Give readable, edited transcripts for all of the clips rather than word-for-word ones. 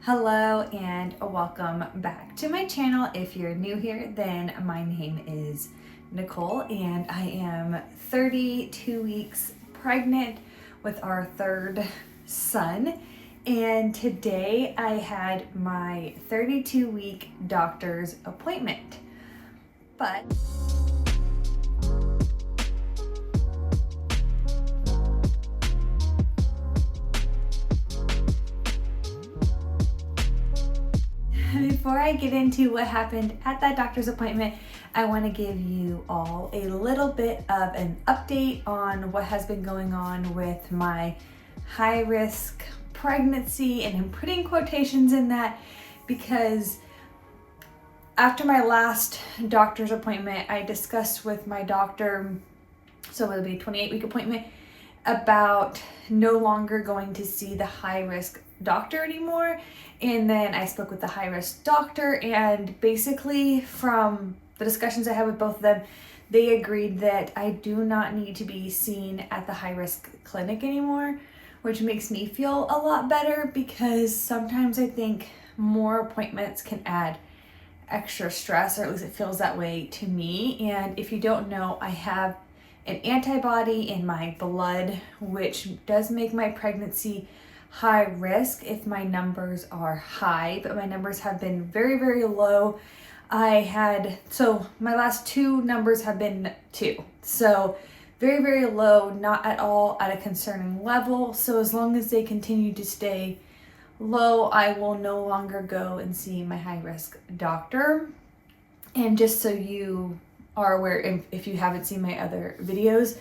Hello and welcome back to my channel. If you're new here, then my name is Nicole and I am 32 weeks pregnant with our third son. And today I had my 32-week doctor's appointment. But before I get into what happened at that doctor's appointment, I want to give you all a little bit of an update on what has been going on with my high-risk pregnancy, and I'm putting quotations in that because after my last doctor's appointment, I discussed with my doctor, so it'll be a 28-week appointment, about no longer going to see the high-risk doctor anymore. And then I spoke with the high-risk doctor, and basically from the discussions I had with both of them, they agreed that I do not need to be seen at the high-risk clinic anymore, which makes me feel a lot better because sometimes I think more appointments can add extra stress, or at least it feels that way to me. And if you don't know, I have an antibody in my blood, which does make my pregnancy high risk if my numbers are high, but my numbers have been very, very low. So my last two numbers have been 2. So very, very low, not at all at a concerning level. So as long as they continue to stay low, I will no longer go and see my high risk doctor. And just so you are aware, if you haven't seen my other videos,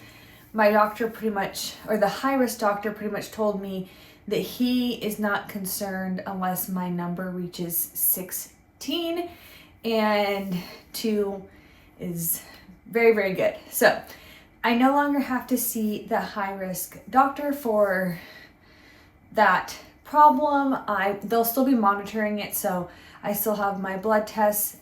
my doctor the high risk doctor pretty much told me that he is not concerned unless my number reaches 16, and 2 is very, very good. So I no longer have to see the high risk doctor for that problem. They'll still be monitoring it, so I still have my blood tests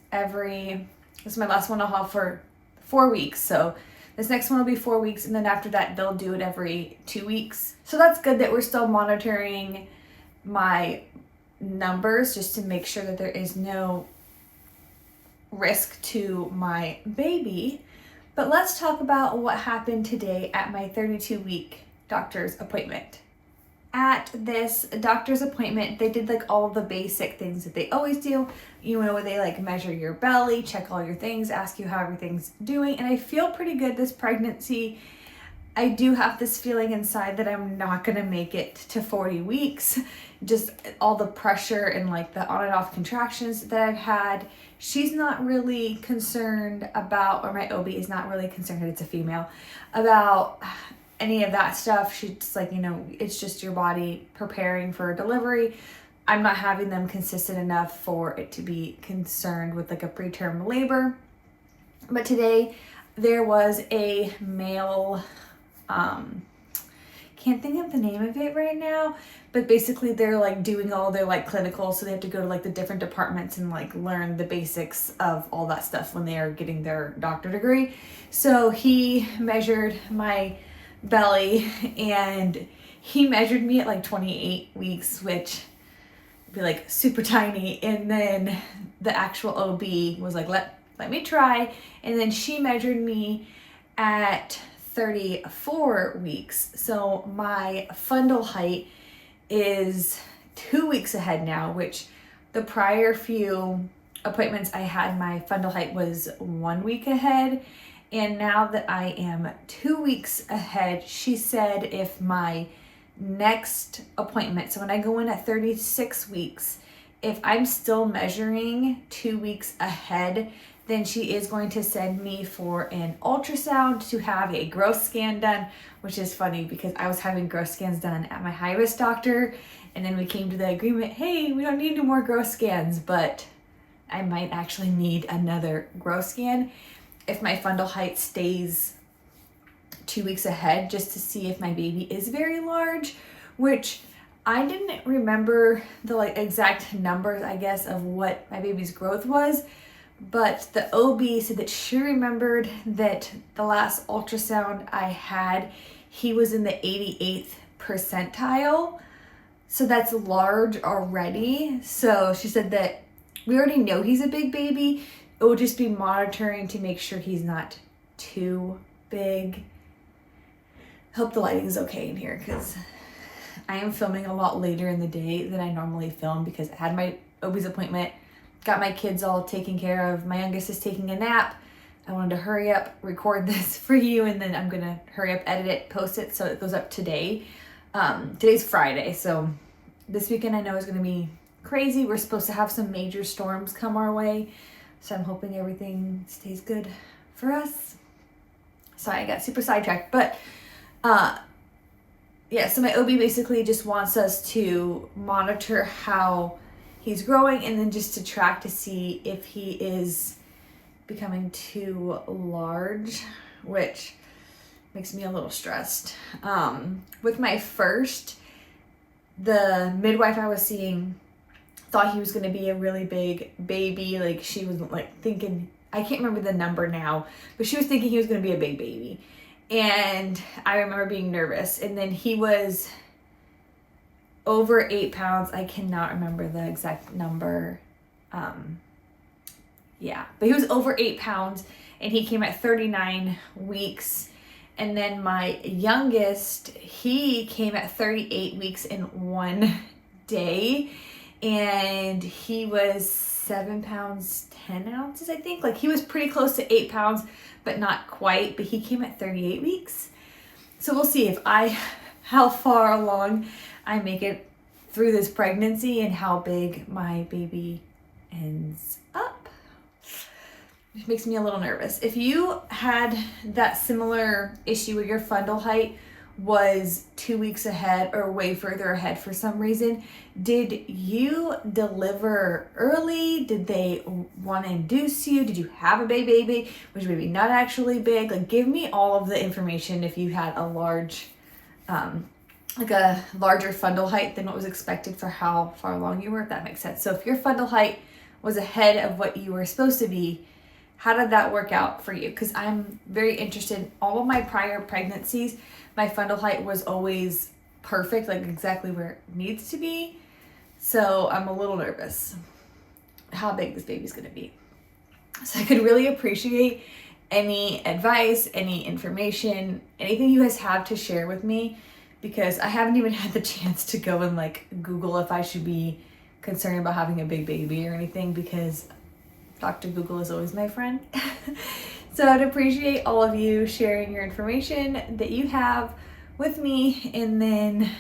this is my last one I'll have for 4 weeks. So this next one will be 4 weeks, and then after that, they'll do it every 2 weeks. So that's good that we're still monitoring my numbers just to make sure that there is no risk to my baby. But let's talk about what happened today at my 32-week doctor's appointment. At this doctor's appointment, they did like all the basic things that they always do. You know, where they like measure your belly, check all your things, ask you how everything's doing. And I feel pretty good this pregnancy. I do have this feeling inside that I'm not going to make it to 40 weeks. Just all the pressure and like the on and off contractions that I've had. She's not really concerned about, or my OB is not really concerned, it's a female, about any of that stuff. She's like, it's just your body preparing for delivery. I'm not having them consistent enough for it to be concerned with like a preterm labor. But today there was a male, can't think of the name of it right now, but basically they're like doing all their like clinical, so they have to go to like the different departments and like learn the basics of all that stuff when they are getting their doctor degree. So he measured my belly, and he measured me at like 28 weeks, which would be like super tiny. And then the actual OB was like, let me try. And then she measured me at 34 weeks. So my fundal height is 2 weeks ahead now, which the prior few appointments I had, my fundal height was 1 week ahead. And now that I am 2 weeks ahead, she said if my next appointment, so when I go in at 36 weeks, if I'm still measuring 2 weeks ahead, then she is going to send me for an ultrasound to have a growth scan done, which is funny because I was having growth scans done at my high-risk doctor, and then we came to the agreement, hey, we don't need any more growth scans, but I might actually need another growth scan if my fundal height stays 2 weeks ahead, just to see if my baby is very large, which I didn't remember the like exact numbers, I guess, of what my baby's growth was, but the OB said that she remembered that the last ultrasound I had, he was in the 88th percentile So that's large already. So she said that we already know he's a big baby. It will just be monitoring to make sure he's not too big. Hope the lighting is okay in here because I am filming a lot later in the day than I normally film because I had my OB's appointment, got my kids all taken care of. My youngest is taking a nap. I wanted to hurry up, record this for you, and then I'm gonna hurry up, edit it, post it so it goes up today. Today's Friday, so this weekend I know is gonna be crazy. We're supposed to have some major storms come our way, so I'm hoping everything stays good for us. Sorry, I got super sidetracked, but yeah, so my OB basically just wants us to monitor how he's growing and then just to track to see if he is becoming too large, which makes me a little stressed. With my first, the midwife I was seeing thought he was going to be a really big baby. Like she was like thinking, I can't remember the number now, but she was thinking he was going to be a big baby. And I remember being nervous. And then he was over 8 pounds. I cannot remember the exact number. Yeah, but he was over 8 pounds and he came at 39 weeks. And then my youngest, he came at 38 weeks in 1 day. And he was 7 pounds, 10 ounces, I think. Like he was pretty close to 8 pounds, but not quite. But he came at 38 weeks. So we'll see how far along I make it through this pregnancy and how big my baby ends up. It makes me a little nervous. If you had that similar issue where your fundal height was 2 weeks ahead or way further ahead for some reason, did you deliver early? Did they want to induce you? Did you have a big baby? Was your baby not actually big? Like, give me all of the information if you had a large, like a larger fundal height than what was expected for how far along you were, if that makes sense. So if your fundal height was ahead of what you were supposed to be, how did that work out for you? Because I'm very interested in all of my prior pregnancies. My fundal height was always perfect, like exactly where it needs to be. So I'm a little nervous how big this baby's gonna be. So I could really appreciate any advice, any information, anything you guys have to share with me, because I haven't even had the chance to go and like Google if I should be concerned about having a big baby or anything, because Dr. Google is always my friend. So I'd appreciate all of you sharing your information that you have with me, and then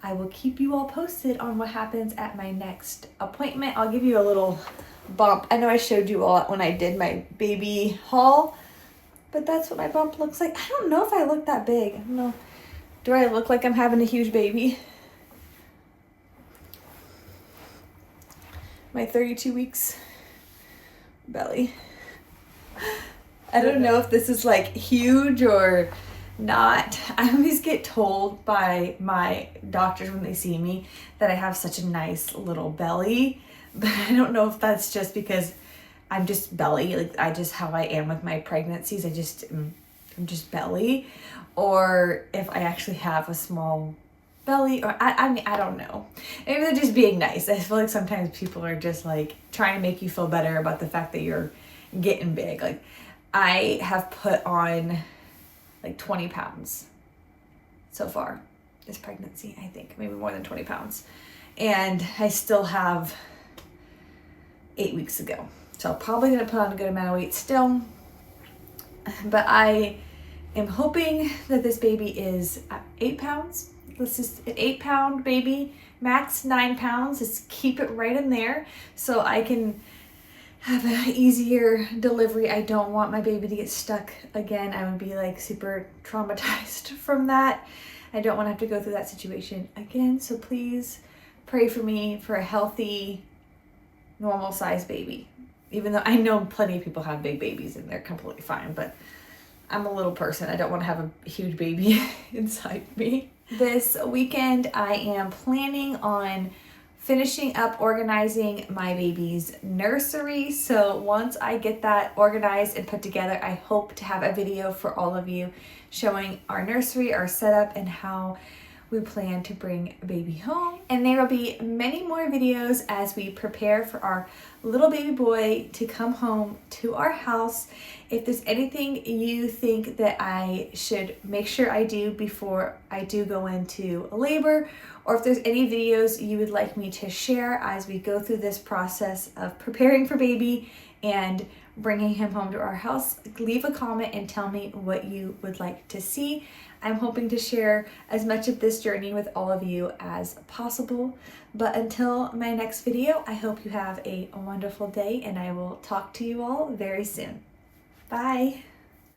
I will keep you all posted on what happens at my next appointment. I'll give you a little bump. I know I showed you all when I did my baby haul, but that's what my bump looks like. I don't know if I look that big. I don't know. Do I look like I'm having a huge baby? My 32 weeks belly. I don't know if this is like huge or not. I always get told by my doctors when they see me that I have such a nice little belly, but I don't know if that's just because I'm just belly, like I just how I am with my pregnancies. I'm just belly, or if I actually have a small belly, or I mean, I don't know. Maybe they're just being nice. I feel like sometimes people are just like trying to make you feel better about the fact that you're getting big. Like I have put on like 20 pounds so far this pregnancy, I think maybe more than 20 pounds. And I still have 8 weeks to go. So I'm probably going to put on a good amount of weight still, but I am hoping that this baby is at 8 pounds. This is an 8-pound baby, max 9 pounds. Just keep it right in there so I can have an easier delivery. I don't want my baby to get stuck again. I would be like super traumatized from that. I don't want to have to go through that situation again. So please pray for me for a healthy, normal sized baby. Even though I know plenty of people have big babies and they're completely fine, but I'm a little person. I don't want to have a huge baby inside me. This weekend, I am planning on finishing up organizing my baby's nursery. So once I get that organized and put together, I hope to have a video for all of you showing our nursery, our setup, and how we plan to bring baby home. And there will be many more videos as we prepare for our little baby boy to come home to our house. If there's anything you think that I should make sure I do before I do go into labor, or if there's any videos you would like me to share as we go through this process of preparing for baby and bringing him home to our house, leave a comment and tell me what you would like to see. I'm hoping to share as much of this journey with all of you as possible. But until my next video, I hope you have a wonderful day, and I will talk to you all very soon. Bye.